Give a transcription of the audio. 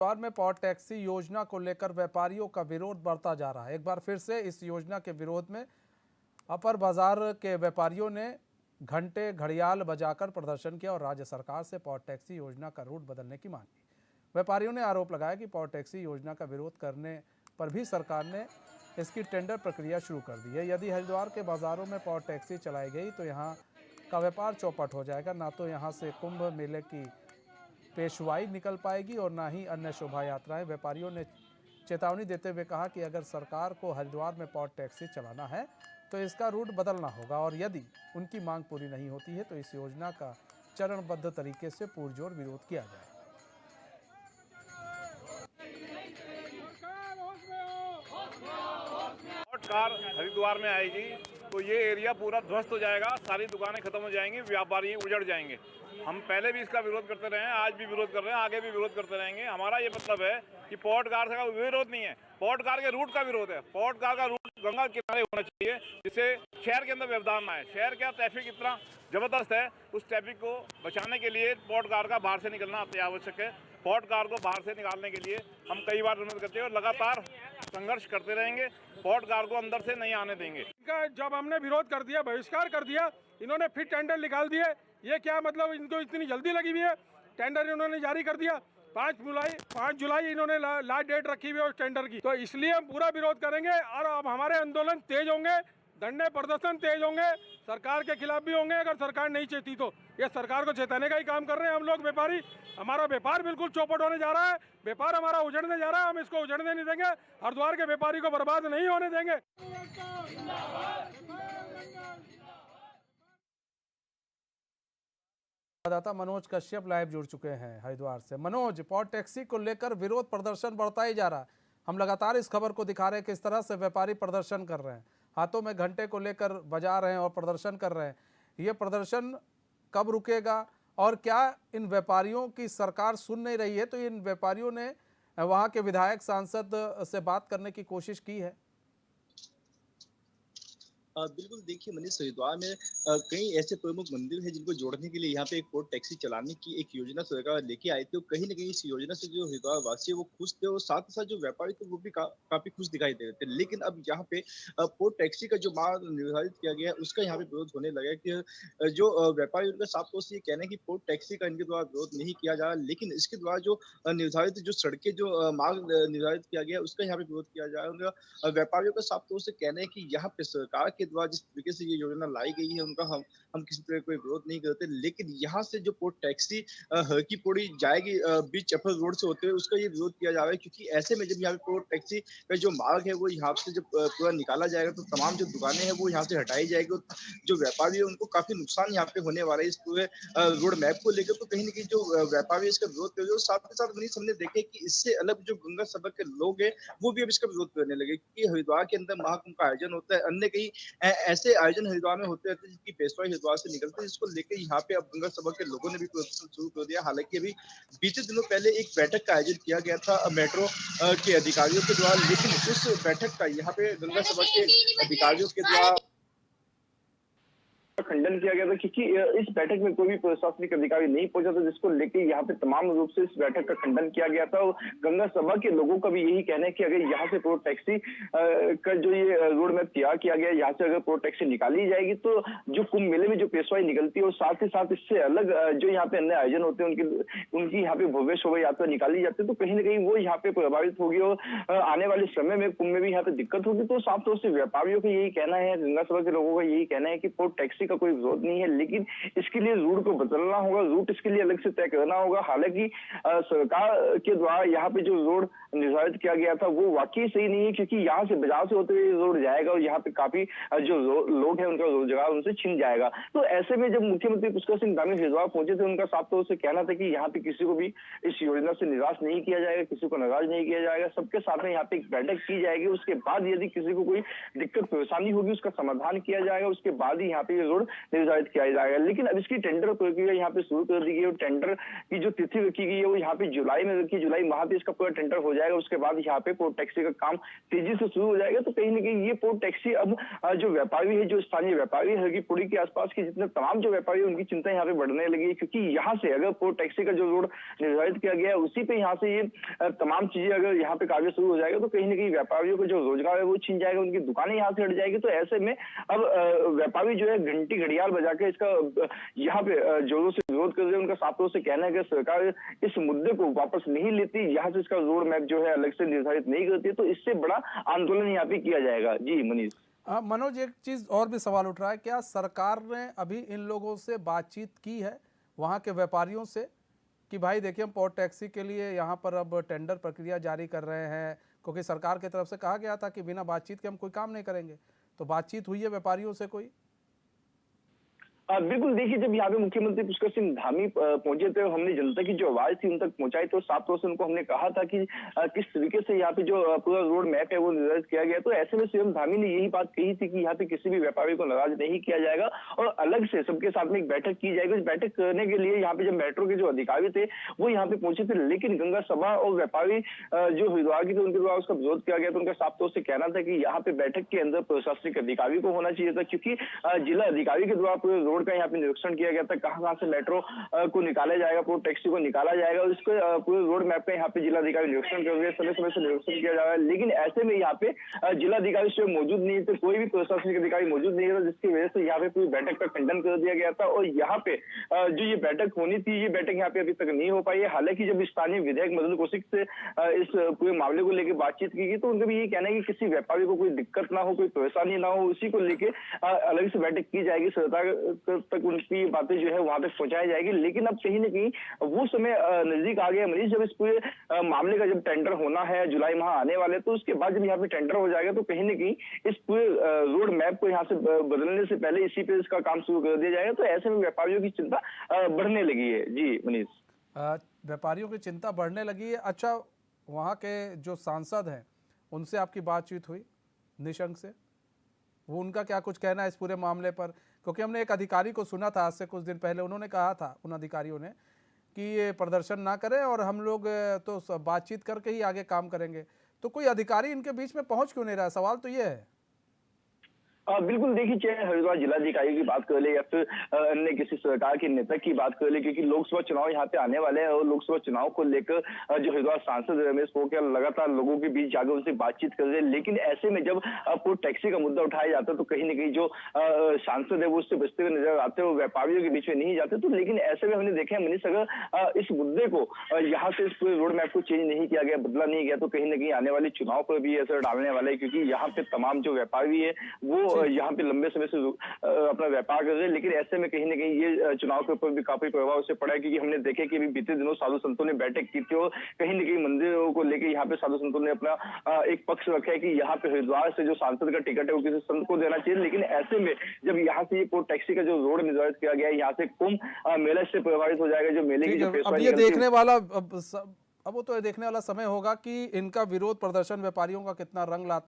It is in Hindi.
हरिद्वार में पॉट टैक्सी योजना को लेकर व्यापारियों का विरोध बढ़ता जा रहा है। एक बार फिर से इस योजना के विरोध में अपर बाजार के व्यापारियों ने घंटे घड़ियाल बजाकर प्रदर्शन किया और राज्य सरकार से पॉट टैक्सी योजना का रूट बदलने की मांग की। व्यापारियों ने आरोप लगाया कि पॉट टैक्सी योजना का विरोध करने पर भी सरकार ने इसकी टेंडर प्रक्रिया शुरू कर दी है। यदि हरिद्वार के बाजारों में पॉट टैक्सी चलाई गई तो यहाँ का व्यापार चौपट हो जाएगा। ना तो यहाँ से कुंभ मेले की पेशवाई निकल पाएगी और ना ही अन्य शोभा यात्राएं। व्यापारियों ने चेतावनी देते हुए कहा कि अगर सरकार को हरिद्वार में पॉट टैक्सी चलाना है तो इसका रूट बदलना होगा और यदि उनकी मांग पूरी नहीं होती है तो इस योजना का चरणबद्ध तरीके से पुरजोर विरोध किया जाए। कार हरिद्वार में आएगी तो ये एरिया पूरा ध्वस्त हो जाएगा, सारी दुकानें खत्म हो जाएंगी, व्यापारी उजड़ जाएंगे। हम पहले भी इसका विरोध करते रहे हैं, आज भी विरोध कर रहे हैं, आगे भी विरोध करते रहेंगे। हमारा ये मतलब है कि पॉट कार का विरोध नहीं है, पॉट कार के रूट का विरोध है। पॉट कार का रूट गंगा किनारे होना चाहिए जिससे शहर के अंदर व्यवधान ना है। शहर का ट्रैफिक इतना जबरदस्त है, उस ट्रैफिक को बचाने के लिए पॉट कार का बाहर से निकलना अति आवश्यक है। पॉट कार को बाहर से निकालने के लिए हम कई बार विरोध करते हैं और लगातार संघर्ष करते रहेंगे। पॉट कार को अंदर से नहीं आने देंगे। इनका जब हमने विरोध कर दिया, बहिष्कार कर दिया, इन्होंने फिर टेंडर निकाल दिए। ये क्या मतलब, इनको इतनी जल्दी लगी हुई है? टेंडर इन्होंने जारी कर दिया 5 जुलाई इन्होंने लास्ट डेट रखी हुई है उस टेंडर की। तो इसलिए हम पूरा विरोध करेंगे और अब हमारे आंदोलन तेज होंगे, धरने प्रदर्शन तेज होंगे, सरकार के खिलाफ भी होंगे। अगर सरकार नहीं चेती तो ये सरकार को चेताने का ही काम कर रहे हैं हम लोग व्यापारी। हमारा व्यापार बिल्कुल चौपट होने जा रहा है, व्यापार हमारा उजड़ने जा रहा है। हम इसको उजड़ने नहीं देंगे, हरिद्वार के व्यापारी को बर्बाद नहीं होने देंगे। संवाददाता मनोज कश्यप लाइव जुड़ चुके हैं हरिद्वार से। मनोज, पॉट टैक्सी को लेकर विरोध प्रदर्शन बढ़ता ही जा रहा है। हम लगातार इस खबर को दिखा रहे हैं किस तरह से व्यापारी प्रदर्शन कर रहे हैं, हाथों में घंटे को लेकर बजा रहे हैं और प्रदर्शन कर रहे हैं। ये प्रदर्शन कब रुकेगा और क्या इन व्यापारियों की सरकार सुन नहीं रही है? तो इन व्यापारियों ने वहाँ के विधायक सांसद से बात करने की कोशिश की है? बिल्कुल, देखिए मनीष, हरिद्वार में कई ऐसे प्रमुख मंदिर हैं जिनको जोड़ने के लिए यहाँ पे एक पॉट टैक्सी चलाने की एक योजना सरकार लेके आई थी। कहीं न कहीं इस योजना से जो हरिद्वार वासी है वो खुश थे और साथ ही साथ जो व्यापारी थे वो भी काफ़ी खुश दिखाई दे रहे थे। लेकिन अब यहाँ पे पॉट टैक्सी का जो मार्ग निर्धारित किया गया है उसका यहाँ पे विरोध होने लगा है कि जो व्यापारी, उनका साफ तौर से ये कहना है कि पॉट टैक्सी का इनके द्वारा विरोध नहीं किया जा रहा, लेकिन इसके द्वारा जो निर्धारित जो सड़कें, जो मार्ग निर्धारित किया गया है उसका यहाँ पे विरोध किया जा रहा है। उनका व्यापारियों का साफ तौर से कहना है कि यहाँ पे सरकार के द्वारा जिस तरीके से ये योजना लाई गई है उनका हम किसी तरह कोई विरोध नहीं करते, लेकिन यहाँ से जो पॉट टैक्सी हरकी पौड़ी जाएगी बीच चप्पल रोड से होते हुए, उसका ये विरोध किया जा रहा है। क्योंकि ऐसे में जब यहाँ पे पॉट टैक्सी का जो मार्ग है वो यहाँ से जब पूरा निकाला जाएगा तो तमाम जो दुकानें हैं वो यहाँ से हटाई जाएगी और जो व्यापारी है उनको काफी नुकसान यहाँ पे होने वाला है इस पूरे रोड मैप को लेकर। तो कहीं ना कहीं जो व्यापारी इसका विरोध कर रहे हैं, साथ ही साथ मनीष हमने देखे कि इससे अलग जो गंगा सभा के लोग हैं वो भी अब इसका विरोध करने लगे, क्योंकि हरिद्वार के अंदर महाकुंभ का आयोजन होता है, अन्य कई ऐसे आयोजन हरिद्वार में होते रहते हैं जिसकी पेशवाई हरिद्वार से निकलती है, जिसको लेकर यहाँ पे अब गंगा सभा के लोगों ने भी प्रदर्शन शुरू कर दिया। हालांकि अभी बीते दिनों पहले एक बैठक का आयोजन किया गया था मेट्रो के अधिकारियों के द्वारा, लेकिन उस बैठक का यहाँ पे गंगा सभा के अधिकारियों के द्वारा खंडन किया गया था, क्योंकि इस बैठक में कोई भी प्रशासनिक अधिकारी नहीं पहुंचा था, जिसको लेकर यहाँ पे तमाम रूप से इस बैठक का खंडन किया गया था। और गंगा सभा के लोगों का भी यही कहना है कि अगर यहाँ से पॉट टैक्सी का जो ये रोड मैप तैयार किया गया, यहाँ से अगर पॉट टैक्सी निकाली जाएगी तो जो कुंभ मेले में जो पेशवाई निकलती है और साथ ही साथ इससे अलग जो यहाँ पे अन्य आयोजन होते हैं उनकी यहाँ पे भव्य शोभा यात्रा निकाली जाती है, तो कहीं ना कहीं वो यहाँ पे प्रभावित होगी और आने वाले समय में कुंभ में भी यहाँ पे दिक्कत होगी। तो साफ तौर से व्यापारियों का यही कहना है, गंगा सभा के लोगों का यही कहना है कि पॉट टैक्सी का कोई विरोध नहीं है, लेकिन इसके लिए रूट को बदलना होगा, रूट इसके लिए अलग से तय करना होगा। हालांकि सरकार के द्वारा यहाँ पे जो रोड निर्धारित किया गया था वो वाकई सही नहीं है, क्योंकि यहाँ से बाजार से होते हुए रोड जाएगा और यहाँ पे काफी जो लोग हैं उनका रोजगार उनसे छिन जाएगा। तो ऐसे में जब मुख्यमंत्री पुष्कर सिंह धामी हरिद्वार पहुंचे थे, उनका साफ तौर से कहना था कि यहाँ पे किसी को भी इस योजना से निराश नहीं किया जाएगा, किसी को नाराज नहीं किया जाएगा, सबके साथ में यहाँ पे एक बैठक की जाएगी। उसके बाद यदि किसी को कोई दिक्कत परेशानी होगी उसका समाधान किया जाएगा, उसके बाद ही यहाँ पे रोड निर्धारित किया जाएगा। लेकिन अब इसकी टेंडर प्रक्रिया यहाँ पे शुरू कर दी गई है और टेंडर की जो तिथि रखी गई है वो यहाँ पे जुलाई में रखी, जुलाई माह पे इसका पूरा टेंडर हो जाएगा। उसके बाद यहाँ पे पोर्ट टैक्सी का काम तेजी से शुरू हो जाएगा। तो कहीं ना कहीं ये पोर्ट टैक्सी अब जो व्यापारी है, जो स्थानीय व्यापारी है, पुरी के आसपास के जितने तमाम जो व्यापारी है उनकी चिंता यहाँ पे बढ़ने लगी है, क्योंकि यहाँ से अगर पोर्ट टैक्सी का जो रोड निर्धारित किया गया है उसी पे यहाँ से ये तमाम चीजें अगर यहाँ पे कार्य शुरू हो जाएगा तो कहीं ना कहीं व्यापारियों का जो रोजगार है वो छीन जाएगा, उनकी दुकानें यहाँ से हट जाएगी। तो ऐसे में अब व्यापारी जो है घंटी घड़ियाल बजा के इसका यहाँ पे जोरों से विरोध कर रहे हैं। उनका साफ तौर से कहना है कि सरकार इस मुद्दे को वापस नहीं लेती, यहाँ से इसका रोड मैप जो है अलग से निर्धारित नहीं करती, तो इससे बड़ा आंदोलन यहाँ पे किया जाएगा। जी मनीष। मनोज, एक चीज और भी सवाल उठ रहा है, क्या सरकार ने अभी इन लोगों से बातचीत की है, वहाँ के व्यापारियों से, कि भाई देखिए हम पोर्ट टैक्सी के लिए यहाँ पर अब टेंडर प्रक्रिया जारी कर रहे हैं, क्योंकि सरकार की तरफ से कहा गया था कि बिना बातचीत के हम कोई काम नहीं करेंगे, तो बातचीत हुई है व्यापारियों से कोई? बिल्कुल, देखिए जब यहाँ पे मुख्यमंत्री पुष्कर सिंह धामी पहुंचे थे, हमने जनता की जो आवाज थी उन तक पहुंचाई, तो साफ तौर से उनको हमने कहा था कि किस तरीके से यहाँ पे जो पूरा रोड मैप है वो निर्धारित किया गया। तो ऐसे में सीएम धामी ने यही बात कही थी कि यहाँ पे किसी भी व्यापारी को नाराज नहीं किया जाएगा और अलग से सबके साथ में एक बैठक की जाएगी। इस बैठक करने के लिए यहाँ पे जब मेट्रो के जो अधिकारी थे वो यहाँ पे पहुंचे थे, लेकिन गंगा सभा और व्यापारी जो हरिद्वार के थे उनके द्वारा उसका विरोध किया गया। तो उनका साफ तौर से कहना था कि यहाँ पे बैठक के अंदर प्रशासनिक अधिकारी को होना चाहिए था, क्योंकि जिला अधिकारी के द्वारा पूरे रोड का यहाँ पे निरीक्षण किया गया था, कहां से मेट्रो को निकाला जाएगा, पोर्ट टैक्सी को निकाला जाएगा, और इसको पूरे रोड मैप का यहाँ पे जिलाधिकारी निरीक्षण कर रहे हैं, समय समय से निरीक्षण किया जा रहा है। लेकिन ऐसे में यहाँ पे जिलाधिकारी स्वयं मौजूद नहीं थे, कोई भी प्रशासनिक अधिकारी मौजूद नहीं था, जिसकी वजह से यहाँ पे पूरी बैठक का खंडन कर दिया गया था। और यहाँ पे जो ये बैठक होनी थी, ये बैठक यहाँ पे अभी तक नहीं हो पाई है। हालांकि जब स्थानीय विधायक मदन कौशिक से इस पूरे मामले को लेकर बातचीत की गई तो उनका भी ये कहना है कि किसी व्यापारी को कोई दिक्कत ना हो, कोई परेशानी ना हो, उसी को लेकर अलग से बैठक की जाएगी, सरकार तक उनकी बातें जो है वहां तक पहुंचाई जाएगी। लेकिन अब कहीं ना कहीं वो समय नजदीक आ गया मनीष, जब इस पूरे मामले का जब टेंडर होना है, जुलाई माह आने वाले, तो उसके बाद जब यहाँ पे टेंडर हो जाएगा तो कहीं ना कहीं इस पूरे रोड मैप को यहाँ से बदलने से पहले इसी पे इसका काम शुरू कर दिया जाएगा। तो ऐसे में व्यापारियों की चिंता बढ़ने लगी है। जी मनीष। व्यापारियों की चिंता बढ़ने लगी है। अच्छा, वहाँ के जो सांसद हैं उनसे आपकी बातचीत हुई, निशंक से? वो उनका क्या कुछ कहना है इस पूरे मामले पर? क्योंकि हमने एक अधिकारी को सुना था आज से कुछ दिन पहले, उन्होंने कहा था, उन अधिकारियों ने, कि ये प्रदर्शन ना करें और हम लोग तो बातचीत करके ही आगे काम करेंगे। तो कोई अधिकारी इनके बीच में पहुंच क्यों नहीं रहा? सवाल तो ये है। बिल्कुल, देखिए चाहे हरिद्वार जिलाधिकारी की बात कर ले या फिर अन्य किसी सरकार के नेता की बात कर ले, क्योंकि लोकसभा चुनाव यहाँ पे आने वाले हैं और लोकसभा चुनाव को लेकर जो हरिद्वार सांसद रमेश पोखरियाल लगातार लोगों के बीच जाकर उनसे बातचीत कर रहे हैं। लेकिन ऐसे में जब पोर्ट टैक्सी का मुद्दा उठाया जाता है तो कहीं ना कहीं जो सांसद है वो उससे बचते हुए नजर आते हैं, वो व्यापारियों के बीच में नहीं जाते। तो लेकिन ऐसे में हमने देखा है मनीष, अगर इस मुद्दे को यहाँ से इस पूरे रोड मैप को चेंज नहीं किया गया, बदला नहीं गया, तो कहीं ना कहीं आने वाले चुनाव पर भी असर डालने वाला है, क्योंकि यहाँ पे तमाम जो व्यापारी है वो यहाँ पे लंबे समय से अपना व्यापार कर रहे हैं। लेकिन ऐसे में कहीं ना कहीं ये चुनाव के ऊपर भी काफी प्रभाव उससे पड़ा है, क्योंकि हमने देखे कि अभी बीते दिनों साधु संतों ने बैठक की थी और कहीं ना कहीं मंदिरों को लेकर यहाँ पे साधु संतों ने अपना एक पक्ष रखा है कि यहाँ पे हरिद्वार से जो सांसद का टिकट है वो किसी संत को देना चाहिए। लेकिन ऐसे में जब यहाँ से ये पोर्ट टैक्सी का जो रोड निर्धारित किया गया है, यहाँ से कुंभ मेला से प्रभावित हो जाएगा। जो मेले की जो अब ये देखने वाला अब वो तो देखने वाला समय होगा कि इनका विरोध प्रदर्शन व्यापारियों का कितना रंग लाता